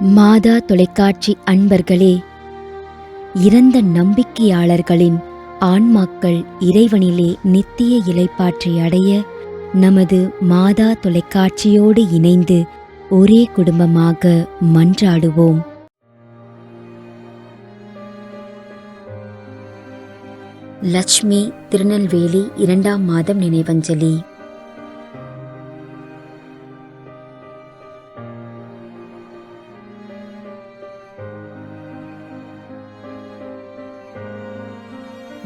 மாதா தொலைக்காட்சி அன்பர்களே, இறந்த நம்பிக்கையாளர்களின் ஆன்மாக்கள் இறைவனிலே நித்திய இளைப்பாற்றி அடைய நமது மாதா தொலைக்காட்சியோடு இணைந்து ஒரே குடும்பமாக மன்றாடுவோம். லட்சுமி, திருநெல்வேலி 2ஆம் மாதம் நினைவஞ்சலி.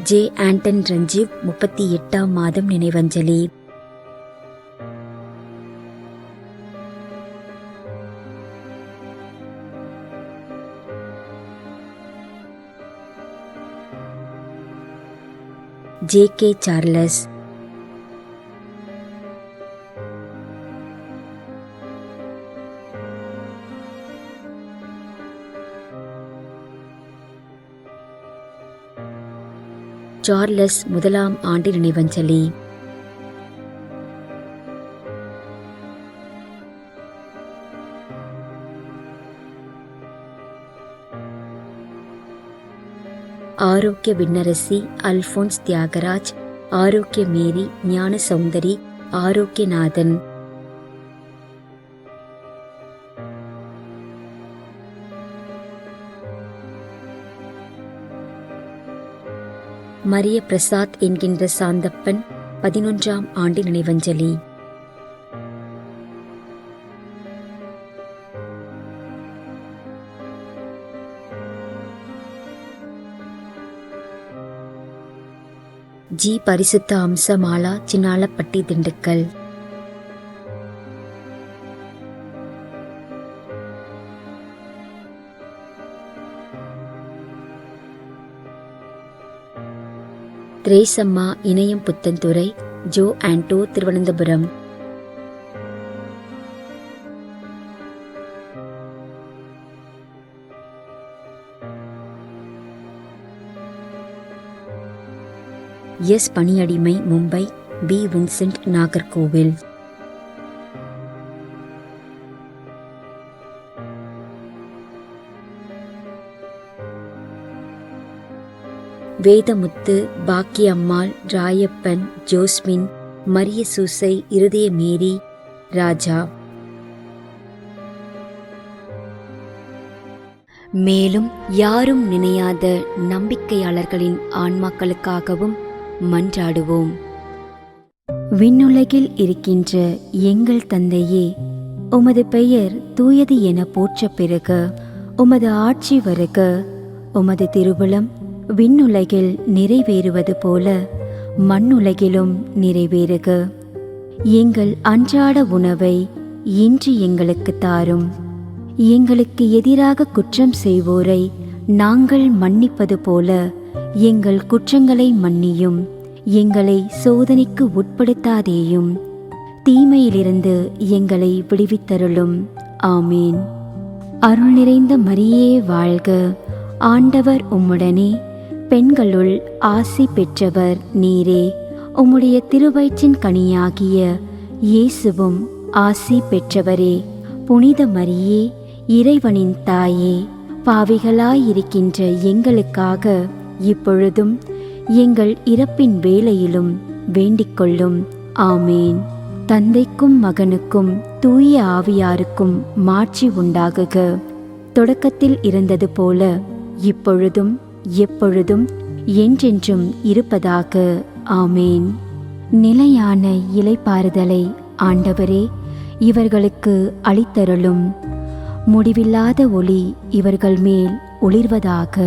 ஜே. ஆண்டன் ரஞ்சீவ் 38ஆம் மாதம் நினைவஞ்சலி. ஜே. கே. சார்லஸ். சார்லஸ் 1ஆம் ஆண்டு நினைவஞ்சலி. ஆரோக்கிய விண்ணரசி அல்போன்ஸ் தியாகராஜ், ஆரோக்கிய மேரி, ஞான சௌந்தரி, ஆரோக்கியநாதன். மரிய பிரசாத் என்கின்ற சாந்தப்பன் 11ஆம் ஆண்டு நினைவஞ்சலி. ஜி. பரிசுத்த அம்சமாலா, Chinnalapatti, Dindigul. Thresiamma, Inayam Puthenthurai, Jo. Anto, Thiruvananthapuram. S. Paniyadimai, Mumbai. P. Vincent, Nagercoil. Vedamuthu, Bakkiyammal, Rayappan, Josmin, Mariya Susai, Iruthaya Mary, ராஜா. மேலும் யாரும் நினையாத நம்பிக்கையாளர்களின் ஆன்மாக்களுக்காகவும் மன்றாடுவோம். விண்ணுலகில் இருக்கின்ற எங்கள் தந்தையே, உமது பெயர் தூயது என போற்ற பெறுக. உமது ஆட்சி வருக. உமது திருவுளம் விண்ணுலகில் நிறைவேறுவது போல மண்ணுலகிலும் நிறைவேறுக. எங்கள் அன்றாட உணவை இன்று எங்களுக்கு தாரும். எங்களுக்கு எதிராக குற்றம் செய்வோரை நாங்கள் மன்னிப்பது போல எங்கள் குற்றங்களை மன்னியும். எங்களை சோதனைக்கு உட்படுத்தாதேயும், தீமையிலிருந்து எங்களை விடுவித்தருளும். ஆமீன். அருள் நிறைந்த மரியே வாழ்க. ஆண்டவர் உம்முடனே, பெண்களுள் ஆசி பெற்றவர் நீரே. உம்முடைய திருவயிற்றின் கனியாகிய இயேசுவும் ஆசி பெற்றவரே. புனித மரியே, இறைவனின் தாயே, பாவிகளாயிருக்கின்ற எங்களுக்காக இப்பொழுதும் எங்கள் இறப்பின் வேளையிலும் வேண்டிக்கொள்ளும். ஆமேன். தந்தைக்கும் மகனுக்கும் தூய ஆவியாருக்கும் மாட்சி உண்டாகுக. தொடக்கத்தில் இருந்தது போல இப்பொழுதும் எப்பொழுதும் என்றென்றும் இருப்பதாக. ஆமேன். நிலையான இளைப்பாறுதலை ஆண்டவரே இவர்களுக்கு அளித்தருளும். முடிவில்லாத ஒளி இவர்கள் மேல் ஒளிர்வதாக.